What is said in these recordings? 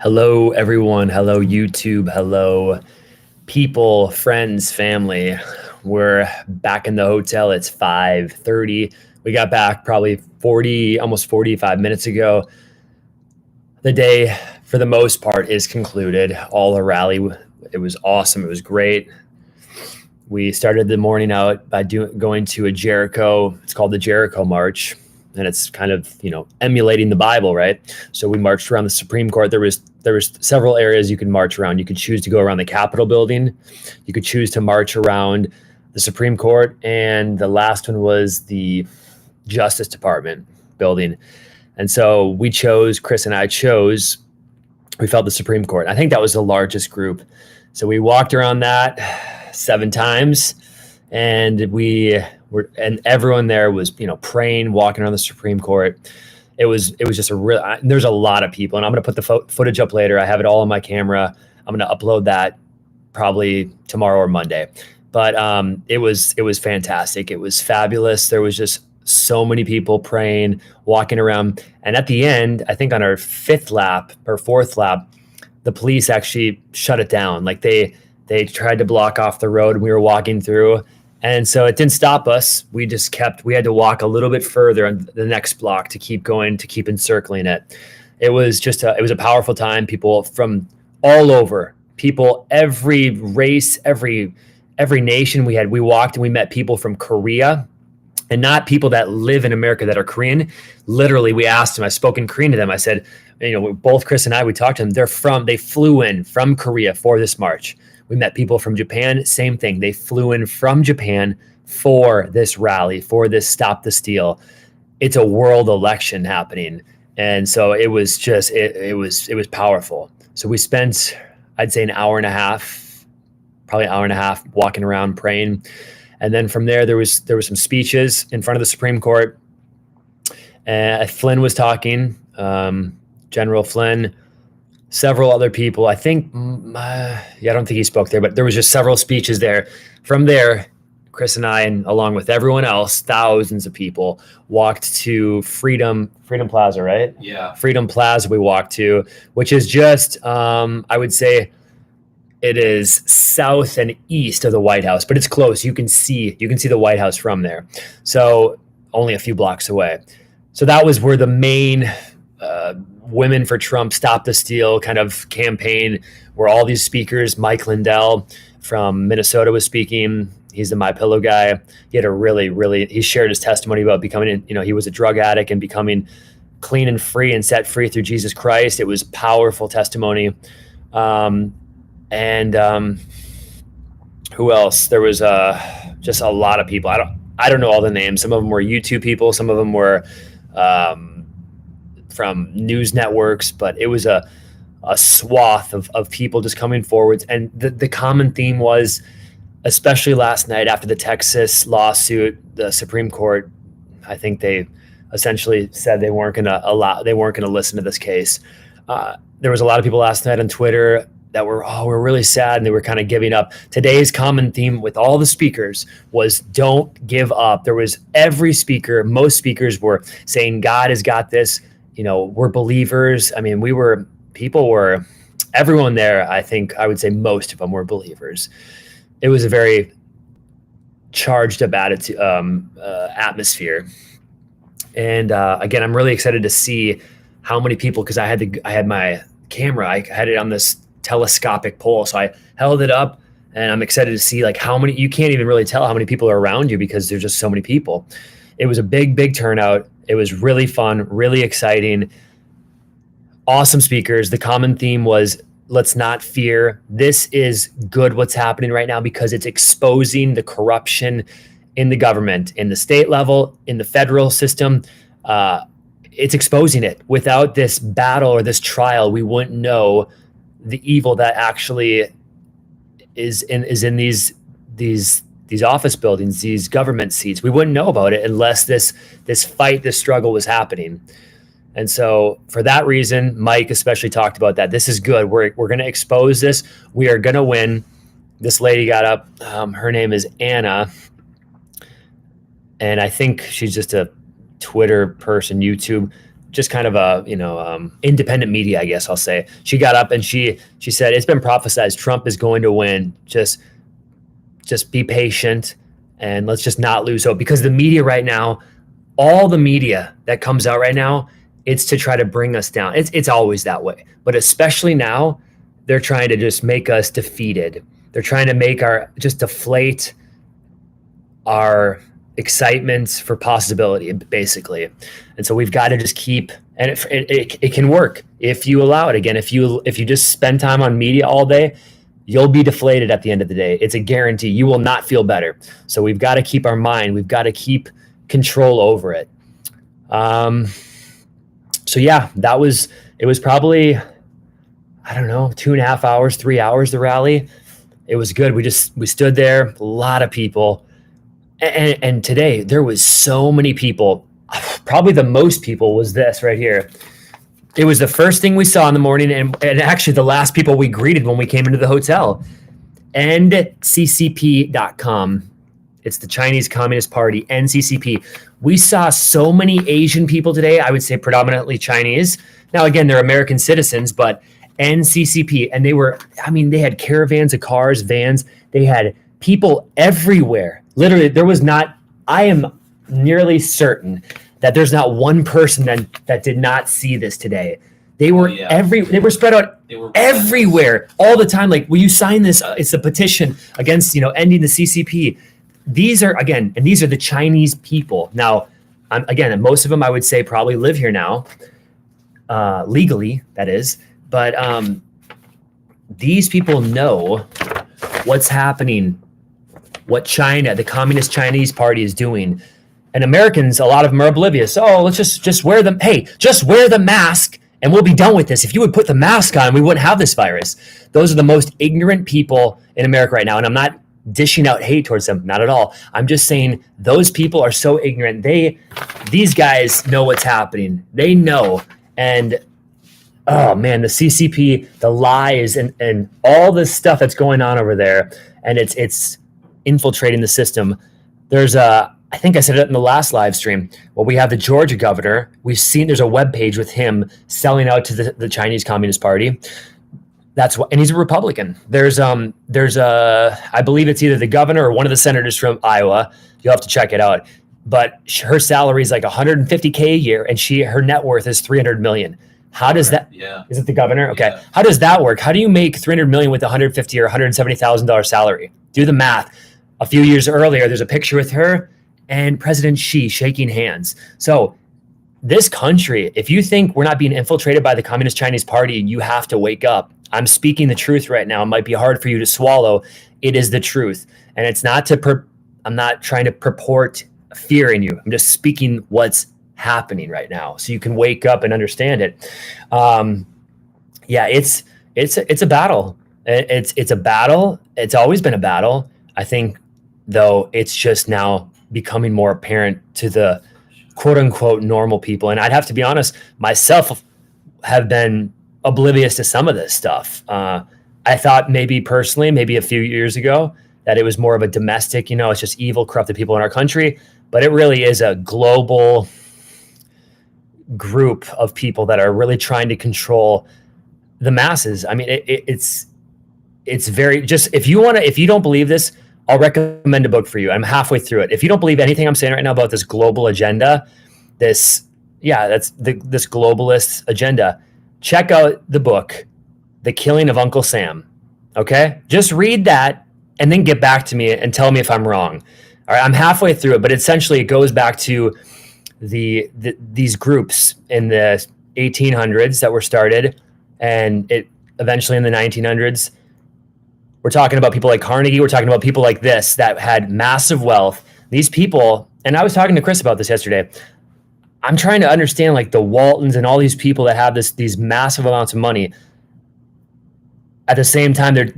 Hello, everyone. Hello, YouTube. Hello, people, friends, family. We're back in the hotel. It's 5:30. We got back probably 40, almost 45 minutes ago. The day, for the most part, is concluded. All the rally, it was awesome. It was great. We started the morning out by going to a Jericho. It's called the Jericho March, and it's kind of emulating the Bible, right? So we marched around the Supreme Court. There was several areas you could march around. You could choose to go around the Capitol building. You could choose to march around the Supreme Court, and the last one was the Justice Department building. And so Chris and I chose. We felt the Supreme Court. I think that was the largest group. So we walked around that 7 times, and and everyone there was praying, walking around the Supreme Court. It was just there's a lot of people, and I'm going to put the footage up later. I have it all on my camera. I'm going to upload that probably tomorrow or Monday. But it was fantastic. It was fabulous. There was just so many people praying, walking around. And at the end, I think on our 5th lap or 4th lap, the police actually shut it down. Like they tried to block off the road, and we were walking through. And so it didn't stop us. We had to walk a little bit further on the next block to keep going, to keep encircling it. It was a powerful time. People from all over, every race, every nation we walked, and we met people from Korea, and not people that live in America that are Korean. Literally, we asked them, I spoke in Korean to them. I said, both Chris and I, we talked to them. They flew in from Korea for this march. We met people from Japan, same thing. They flew in from Japan for this rally, for this Stop the Steal. It's a world election happening. And so it was just, it was powerful. So we spent, I'd say, an hour and a half walking around praying. And then from there was some speeches in front of the Supreme Court. Flynn was talking, General Flynn, several other people. I think, I don't think he spoke there, but there was just several speeches there. From there, Chris and I, and along with everyone else, thousands of people, walked to Freedom Plaza, right? Yeah. Freedom Plaza we walked to, which is just, I would say, it is south and east of the White House, but it's close. You can see the White House from there. So only a few blocks away. So that was where the main Women for Trump, Stop the Steal kind of campaign, where all these speakers, Mike Lindell from Minnesota was speaking. He's the MyPillow guy. He had he shared his testimony about becoming, he was a drug addict and becoming clean and free and set free through Jesus Christ. It was powerful testimony. And who else? There was just a lot of people. I don't know all the names. Some of them were YouTube people. Some of them were from news networks. But it was a swath of people just coming forwards. And the common theme was, especially last night after the Texas lawsuit, the Supreme Court, I think they essentially said they weren't going to listen to this case. There was a lot of people last night on Twitter that we're really sad, and they were kind of giving up. Today's common theme with all the speakers was don't give up. There was most speakers were saying God has got this. We're believers. I mean, everyone there, I think I would say most of them were believers. It was a very charged up atmosphere. And again, I'm really excited to see how many people, because I had my camera, I had it on this telescopic pole, so I held it up, and I'm excited to see how many. You can't even really tell how many people are around you because there's just so many people. It was a big turnout. It was really fun, really exciting, awesome speakers. The common theme was, let's not fear. This is good what's happening right now, because it's exposing the corruption in the government, in the state level, in the federal system. It's exposing it. Without this battle or this trial, we wouldn't know the evil that actually is in these office buildings, these government seats. We wouldn't know about it unless this struggle was happening. And so for that reason, Mike especially talked about that. This is good. We're going to expose this. We are going to win. This lady got up. Her name is Anna. And I think she's just a Twitter person, YouTube. just kind of a, independent media, I guess I'll say. She got up and she said, it's been prophesized Trump is going to win. Just be patient and let's just not lose hope, because the media right now, all the media that comes out right now, it's to try to bring us down. It's always that way, but especially now, they're trying to just make us defeated. They're trying to just deflate our excitement for possibility, basically. And so we've got to just keep, and it can work if you allow it. Again, if you just spend time on media all day, you'll be deflated at the end of the day. It's a guarantee. You will not feel better. So we've got to keep our mind. We've got to keep control over it. So yeah, it was probably, I don't know, 2.5 hours, 3 hours, the rally. It was good. We stood there, a lot of people. And today there was so many people. Probably the most people was this right here. It was the first thing we saw in the morning, and actually the last people we greeted when we came into the hotel. NCCP.com. It's the Chinese Communist Party, NCCP. We saw so many Asian people today. I would say predominantly Chinese. Now, again, they're American citizens, but NCCP. And they had caravans of cars, vans. They had people everywhere. Literally, I am nearly certain that there's not one person that did not see this today. They were they were spread out everywhere all the time. Like, will you sign this? It's a petition against, ending the CCP. These are the Chinese people. Now, again, most of them I would say probably live here now, legally, that is. But these people know what's happening, what China, the Communist Chinese Party, is doing. And Americans, a lot of them are oblivious. Oh, let's just wear them. Hey, just wear the mask and we'll be done with this. If you would put the mask on, we wouldn't have this virus. Those are the most ignorant people in America right now. And I'm not dishing out hate towards them, not at all. I'm just saying those people are so ignorant. These guys know what's happening. They know. And oh man, the CCP, the lies, and all this stuff that's going on over there, and it's infiltrating the system. I think I said it in the last live stream. Well, we have the Georgia governor. There's a webpage with him selling out to the Chinese Communist Party. And he's a Republican. There's I believe it's either the governor or one of the senators from Iowa. You'll have to check it out. But her salary is like $150K a year, and her net worth is $300 million. How does that? Yeah. Is it the governor? Okay. Yeah. How does that work? How do you make $300 million with $150,000 or $170,000 salary? Do the math. A few years earlier, there's a picture with her and President Xi shaking hands. So this country, if you think we're not being infiltrated by the Communist Chinese Party, you have to wake up. I'm speaking the truth right now. It might be hard for you to swallow. It is the truth. And it's not I'm not trying to purport fear in you. I'm just speaking what's happening right now so you can wake up and understand it. It's a battle. It's a battle. It's always been a battle. I think, though, it's just now becoming more apparent to the quote unquote normal people. And I'd have to be honest, myself have been oblivious to some of this stuff. I thought maybe a few years ago, that it was more of a domestic, it's just evil, corrupted people in our country. But it really is a global group of people that are really trying to control the masses. I mean, it's very, just, if you don't believe this, I'll recommend a book for you. I'm halfway through it. If you don't believe anything I'm saying right now about this global agenda, this globalist agenda, check out the book, The Killing of Uncle Sam. Okay? Just read that and then get back to me and tell me if I'm wrong. All right, I'm halfway through it, but essentially it goes back to these groups in the 1800s that were started, and it eventually in the 1900s. We're talking about people like Carnegie. We're talking about people like this that had massive wealth. These people, and I was talking to Chris about this yesterday. I'm trying to understand, like, the Waltons and all these people that have these massive amounts of money. At the same time, they're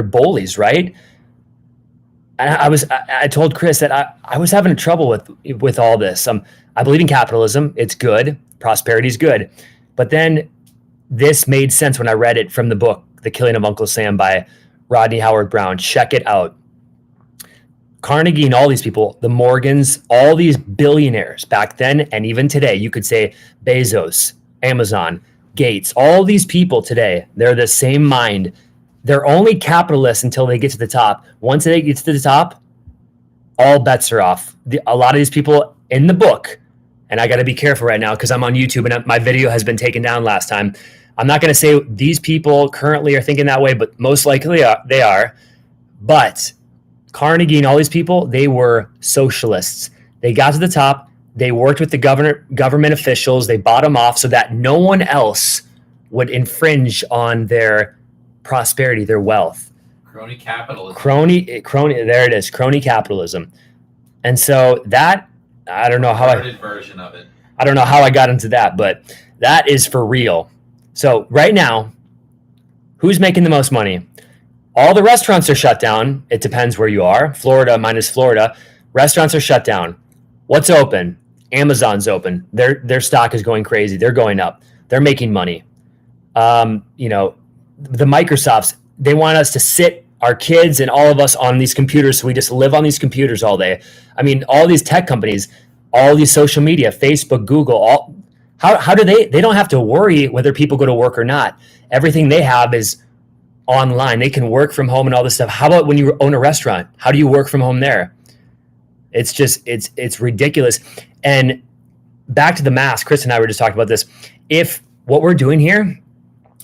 bullies, right? And I told Chris that I was having trouble with all this. I believe in capitalism. It's good. Prosperity is good. But then this made sense when I read it from the book, The Killing of Uncle Sam by Rodney Howard Brown. Check it out. Carnegie and all these people, the Morgans, all these billionaires back then and even today, you could say Bezos, Amazon, Gates, all these people today, they're the same mind. They're only capitalists until they get to the top. Once they get to the top, all bets are off. A lot of these people in the book, and I got to be careful right now because I'm on YouTube and my video has been taken down last time. I'm not going to say these people currently are thinking that way, but most likely they are. But Carnegie and all these people, they were socialists. They got to the top. They worked with the government officials. They bought them off so that no one else would infringe on their prosperity, their wealth. Crony capitalism. Crony. There it is. Crony capitalism. And so that, I don't know how version of it. I don't know how I got into that, but that is for real. So right now, who's making the most money? All the restaurants are shut down. It depends where you are. Florida minus Florida. Restaurants are shut down. What's open? Amazon's open. Their stock is going crazy. They're going up. They're making money. The Microsofts, they want us to sit, our kids and all of us, on these computers, so we just live on these computers all day. I mean, all these tech companies, all these social media, Facebook, Google, how do they don't have to worry whether people go to work or not. Everything they have is online. They can work from home and all this stuff. How about when you own a restaurant? How do you work from home there? It's just, it's ridiculous. And back to the mask, Chris and I were just talking about this. If what we're doing here,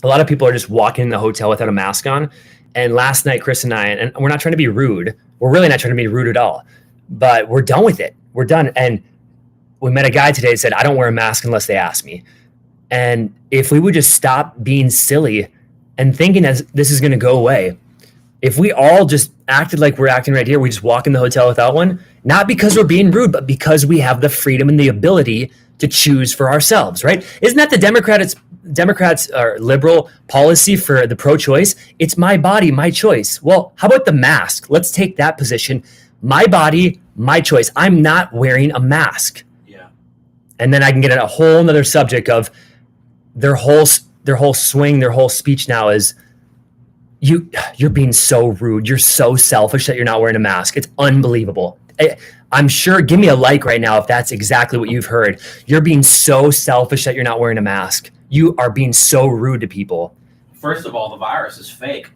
a lot of people are just walking in the hotel without a mask on. And last night, Chris and I, and we're not trying to be rude. We're really not trying to be rude at all, but we're done with it. We're done. And we met a guy today that said, I don't wear a mask unless they ask me. And if we would just stop being silly and thinking that this is going to go away, if we all just acted like we're acting right here, we just walk in the hotel without one, not because we're being rude, but because we have the freedom and the ability to choose for ourselves, right? Isn't that the Democrats or liberal policy for the pro-choice? It's my body, my choice. Well, how about the mask? Let's take that position. My body, my choice. I'm not wearing a mask. Yeah. And then I can get at a whole nother subject of their whole swing, their whole speech now is you're being so rude. You're so selfish that you're not wearing a mask. It's unbelievable. I'm sure, give me a like right now if that's exactly what you've heard. You're being so selfish that you're not wearing a mask. You are being so rude to people. First of all, the virus is fake.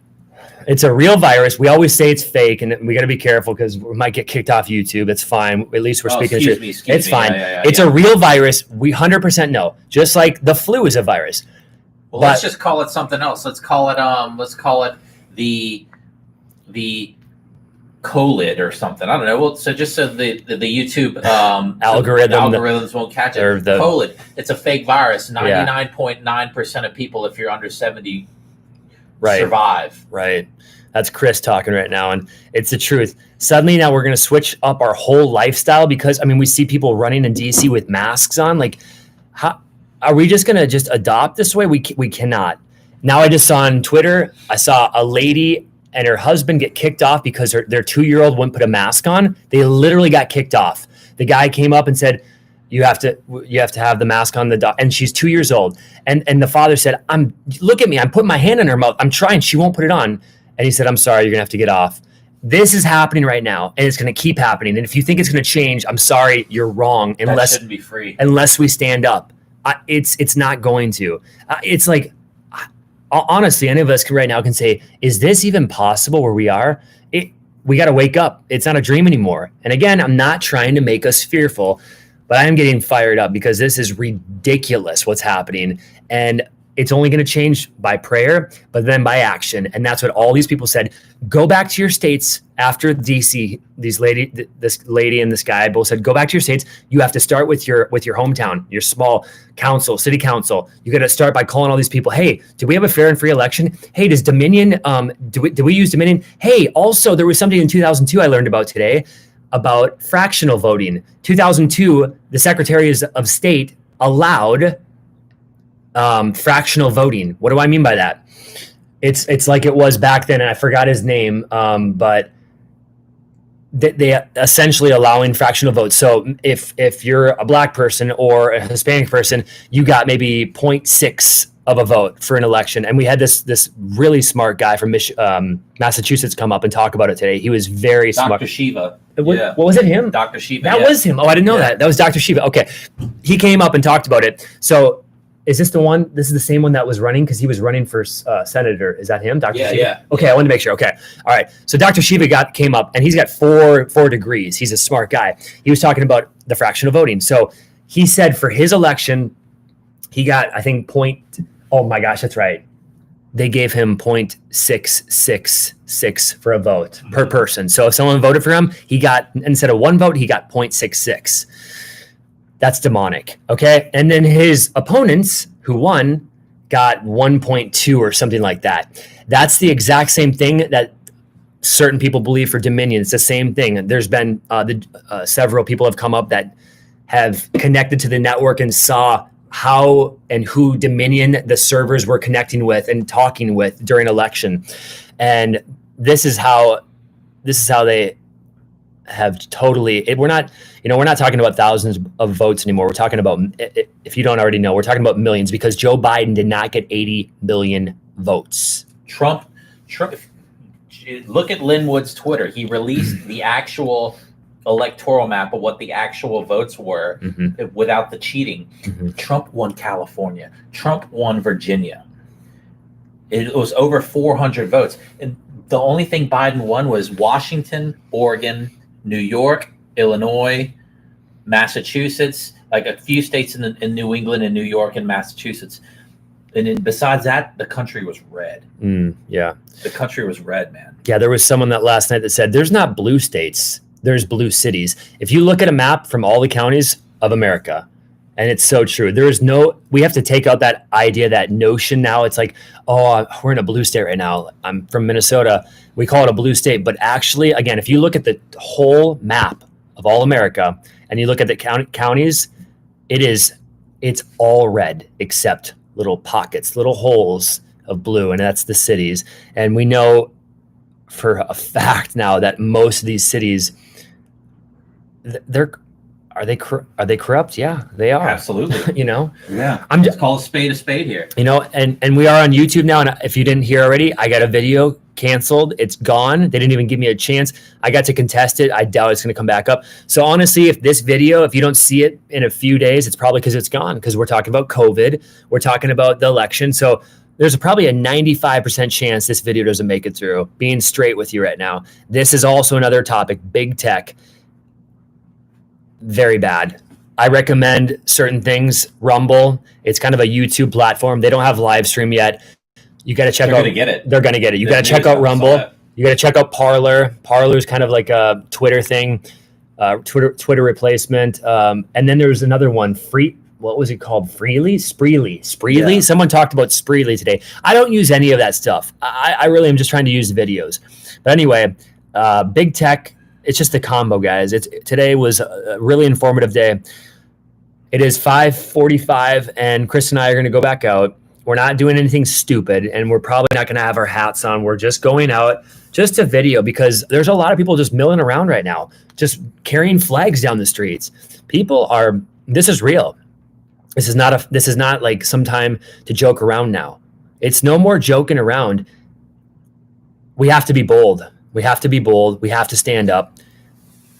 It's a real virus. We always say it's fake, and we got to be careful because we might get kicked off YouTube. It's fine. At least we're speaking the truth. It's fine. It's a real virus. We 100% know. Just like the flu is a virus. Well, let's just call it something else. Let's call it the colid or something. I don't know. Well, so just so the YouTube algorithms won't catch it. Or the colid. It's a fake virus. 99.9% of people, if you're under 70, survive. Right. That's Chris talking right now, and it's the truth. Suddenly now we're going to switch up our whole lifestyle because, I mean, we see people running in DC with masks on. Like, how are we just going to just adopt this way? We cannot. Now I just saw on Twitter, I saw a lady and her husband get kicked off because their 2-year-old wouldn't put a mask on. They literally got kicked off. The guy came up and said, you have to have the mask on the dog. And she's 2 years old. And the father said, look at me. I'm putting my hand in her mouth. I'm trying. She won't put it on. And he said, I'm sorry. You're going to have to get off. This is happening right now. And it's going to keep happening. And if you think it's going to change, I'm sorry. You're wrong. That shouldn't be free. Unless we stand up. It's not going to. It's like, honestly, any of us right now can say, is this even possible where we are? We got to wake up. It's not a dream anymore. And again, I'm not trying to make us fearful, but I am getting fired up because this is ridiculous what's happening. And it's only going to change by prayer, but then by action. And that's what all these people said. Go back to your states after DC. This lady and this guy both said, go back to your states. You have to start with your hometown, your small council, city council. You got to start by calling all these people. Hey, do we have a fair and free election? Hey, does Dominion, do we use Dominion? Hey, also there was something in 2002 I learned about today about fractional voting. 2002, the Secretary of State allowed fractional voting. What do I mean by that? It's like it was back then, and I forgot his name, but they essentially allowing fractional votes. So if you're a black person or a Hispanic person, you got maybe 0.6 of a vote for an election. And we had this really smart guy from Massachusetts come up and talk about it today. He was very smart. Dr. Shiva. What was it, him? Dr. Shiva. That was him. Oh, I didn't know that. That was Dr. Shiva. Okay. He came up and talked about it. So is this the one? This is the same one that was running because he was running for senator. Is that him, Dr. Shiva? Yeah. Okay, I wanted to make sure. Okay. All right. So Dr. Shiva came up and he's got four degrees. He's a smart guy. He was talking about the fractional voting. So he said for his election, he got, I think, oh my gosh, that's right. They gave him 0.666 for a vote per person. So if someone voted for him, he got, instead of one vote, he got 0.66. That's demonic. Okay. And then his opponents who won got 1.2 or something like that. That's the exact same thing that certain people believe for Dominion. It's the same thing. There's been several people have come up that have connected to the network and saw how and who Dominion, the servers were connecting with and talking with during election. And this is how they have totally, we're not talking about thousands of votes anymore. We're talking about, if you don't already know, we're talking about millions because Joe Biden did not get 80 million votes. Trump, look at Linwood's Twitter. He released the actual electoral map of what the actual votes were without the cheating. Trump won California. Trump won Virginia. It was over 400 votes. And the only thing Biden won was Washington, Oregon, New York, Illinois, Massachusetts, like a few states in New England and New York and Massachusetts. And then besides that, the country was red. Yeah. The country was red, man. Yeah, there was someone that last night that said there's not blue states. There's blue cities. If you look at a map from all the counties of America, and it's so true, we have to take out that idea, that notion now. It's like, oh, we're in a blue state right now. I'm from Minnesota. We call it a blue state. But actually, again, if you look at the whole map of all America and you look at the counties, it's all red except little pockets, little holes of blue, and that's the cities. And we know for a fact now that most of these cities, are they corrupt? Yeah, they are. Absolutely. Yeah. Let's call a spade here. And we are on YouTube now. And if you didn't hear already, I got a video canceled. It's gone. They didn't even give me a chance. I got to contest it. I doubt it's going to come back up. So honestly, if you don't see it in a few days, it's probably because it's gone, because we're talking about COVID. We're talking about the election. So there's probably a 95% chance this video doesn't make it through. Being straight with you right now. This is also another topic, big tech. Very bad. I recommend certain things. Rumble, it's kind of a YouTube platform. They don't have live stream yet. You got to check out. They're going to get it. They're going to get it. You got to check out Rumble. You got to check out Parler. Parler is kind of like a Twitter thing, Twitter replacement. And then there's another one, what was it called? Spreely. Yeah. Someone talked about Spreely today. I don't use any of that stuff. I really am just trying to use videos. But anyway, big tech. It's just a combo, guys. Today was a really informative day. It is 5:45, and Chris and I are going to go back out. We're not doing anything stupid, and we're probably not going to have our hats on. We're just going out just to video, because there's a lot of people just milling around right now, just carrying flags down the streets. This is real. This is not like some time to joke around now. It's no more joking around. We have to be bold. We have to be bold. We have to stand up,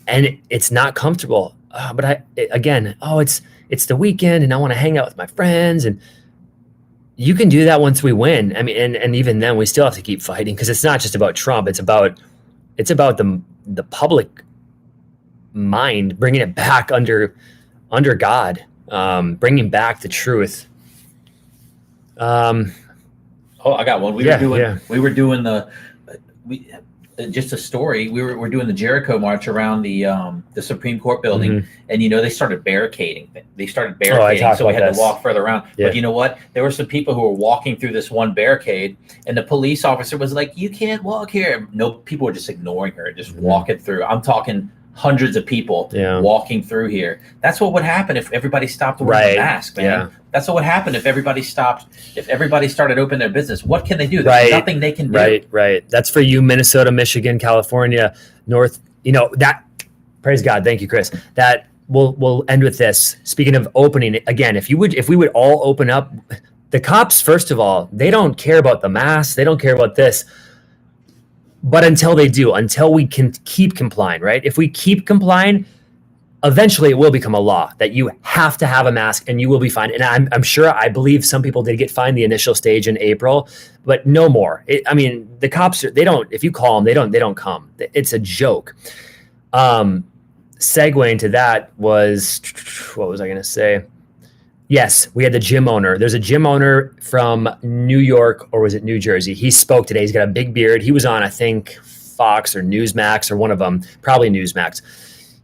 and it's not comfortable. But it's the weekend, and I want to hang out with my friends. And you can do that once we win. I mean, and even then, we still have to keep fighting, because it's not just about Trump. It's about the public mind, bringing it back under God, bringing back the truth. I got one. We were doing just a story. We're doing the Jericho March around the Supreme Court building, and they started barricading. So we had to walk further around. Yeah. But you know what? There were some people who were walking through this one barricade, and the police officer was like, "You can't walk here." No, people were just ignoring her, just walking through. I'm talking hundreds of people walking through here. That's what would happen if everybody stopped wearing a mask, man. Yeah. That's what would happen if everybody started opening their business. What can they do? There's nothing they can do. Right. That's for you, Minnesota, Michigan, California, North. That. Praise God. Thank you, Chris. That we'll end with this. Speaking of opening again, if we would all open up, The cops, first of all, they don't care about the mask. They don't care about this. But until they do, until we can keep complying, right? If we keep complying, eventually it will become a law that you have to have a mask and you will be fine. And I'm sure, I believe some people did get fined the initial stage in April, but no more. The cops, they don't, if you call them, they don't come. It's a joke. Segueing to that was, what was I going to say? Yes, we had the gym owner. There's a gym owner from New York, or was it New Jersey? He spoke today. He's got a big beard. He was on, I think, Fox or Newsmax or one of them, probably Newsmax.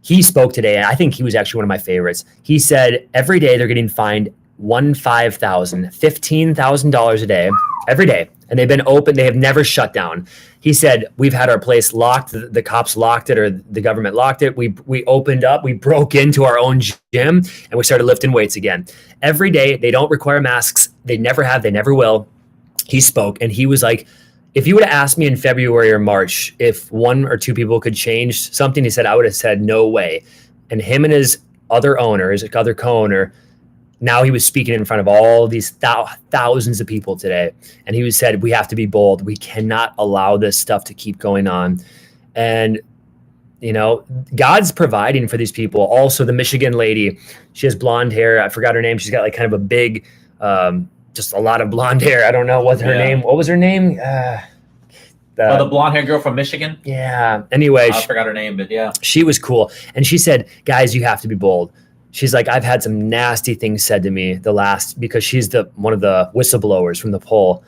He spoke today, and I think he was actually one of my favorites. He said every day they're getting fined $15,000 a day, every day. And they've been open. They have never shut down. He said, we've had our place locked. The cops locked it, or the government locked it. We opened up. We broke into our own gym, and we started lifting weights again. Every day, they don't require masks. They never have. They never will. He spoke, and he was like, if you would have asked me in February or March if one or two people could change something, he said, I would have said no way. And him and his other owner, his other co-owner, now he was speaking in front of all these thousands of people today. And he said, we have to be bold. We cannot allow this stuff to keep going on. And, God's providing for these people. Also, the Michigan lady, she has blonde hair. I forgot her name. She's got like kind of a big, just a lot of blonde hair. I don't know what her name. What was her name? The blonde hair girl from Michigan. Yeah. Anyway, I forgot her name, but yeah, she was cool. And she said, guys, you have to be bold. She's like, I've had some nasty things said to me because she's one of the whistleblowers from the poll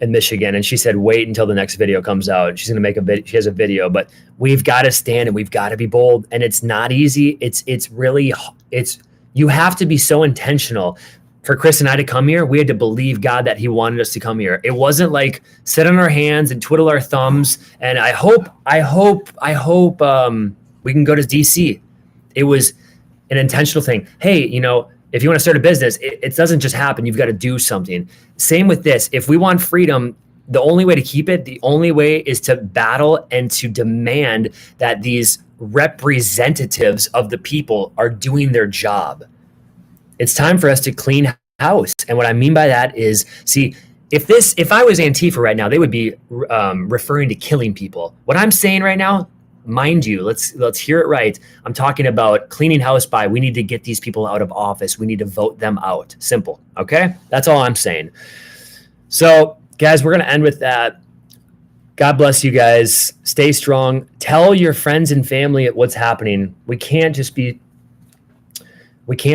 in Michigan. And she said, wait until the next video comes out. She's going to make a video. She has a video, but we've got to stand and we've got to be bold. And it's not easy. You have to be so intentional. For Chris and I to come here, we had to believe God that he wanted us to come here. It wasn't like sit on our hands and twiddle our thumbs. And I hope we can go to DC. It was an intentional thing. Hey, if you want to start a business, it doesn't just happen. You've got to do something. Same with this. If we want freedom, the only way to keep it, the only way is to battle and to demand that these representatives of the people are doing their job. It's time for us to clean house. And what I mean by that is, see, if I was Antifa right now, they would be referring to killing people. What I'm saying right now, mind you, let's hear it right. I'm talking about cleaning house by, we need to get these people out of office. We need to vote them out. Simple. Okay. That's all I'm saying. So guys, we're going to end with that. God bless you guys. Stay strong. Tell your friends and family what's happening. We can't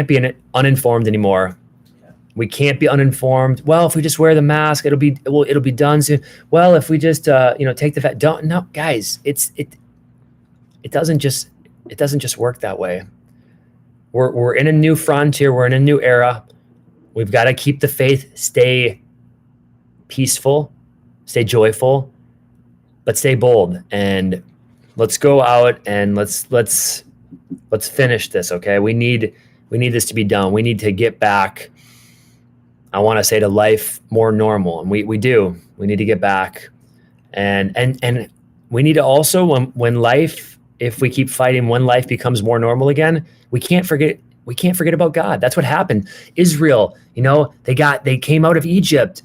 be uninformed anymore. We can't be uninformed. Well, if we just wear the mask, it'll be done soon. Well, if we just take the guys, it doesn't just work that way. We're in a new frontier. We're in a new era. We've got to keep the faith, stay peaceful, stay joyful, but stay bold. And let's go out and let's finish this. Okay. We need this to be done. We need to get back, I want to say, to life more normal. And we do. We need to get back. And we need to also, when life, if we keep fighting, when life becomes more normal again, we can't forget about God. That's what happened. Israel, they came out of Egypt,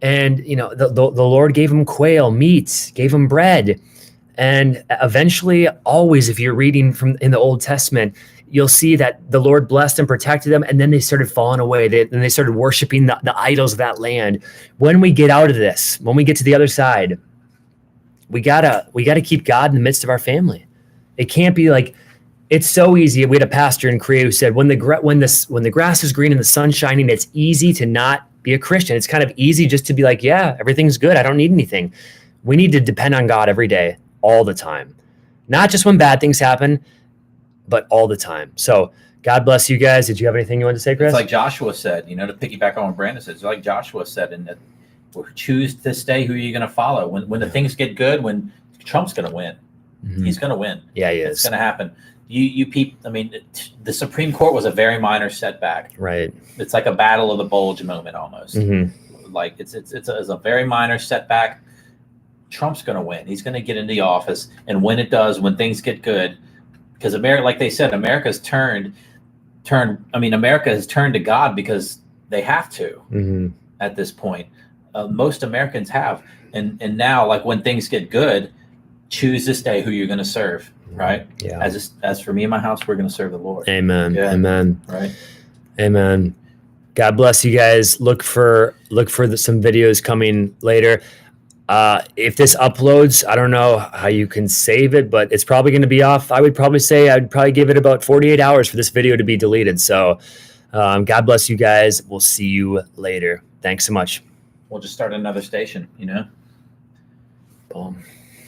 and the Lord gave them quail, meat, gave them bread. And eventually, always, if you're reading in the Old Testament, you'll see that the Lord blessed and protected them, and then they started falling away. They started worshiping the idols of that land. When we get out of this, when we get to the other side, we gotta keep God in the midst of our family. It can't be like, it's so easy. We had a pastor in Korea who said, when the grass is green and the sun's shining, it's easy to not be a Christian. It's kind of easy just to be like, yeah, everything's good. I don't need anything. We need to depend on God every day, all the time. Not just when bad things happen, but all the time. So God bless you guys. Did you have anything you wanted to say, Chris? It's like Joshua said, to piggyback on what Brandon said, it's like Joshua said, and choose this day who you're going to follow. When the things get good, when Trump's going to win. Mm-hmm. He's going to win. Yeah, he is. It's going to happen. You people, the Supreme Court was a very minor setback. Right. It's like a battle of the bulge moment almost. Mm-hmm. Like it's a very minor setback. Trump's going to win. He's going to get into the office, and when it does, when things get good, because America, like they said, America has turned to God because they have to. Mm-hmm. at this point. Most Americans have, and now, like, when things get good, choose this day who you're going to serve, right? Yeah. As for me and my house, we're going to serve the Lord. Amen. Yeah. Amen. Right. Amen. God bless you guys. Look for some videos coming later. If this uploads, I don't know how you can save it, but it's probably going to be off. I would probably say I'd probably give it about 48 hours for this video to be deleted. So God bless you guys. We'll see you later. Thanks so much. We'll just start another station, you know? Boom.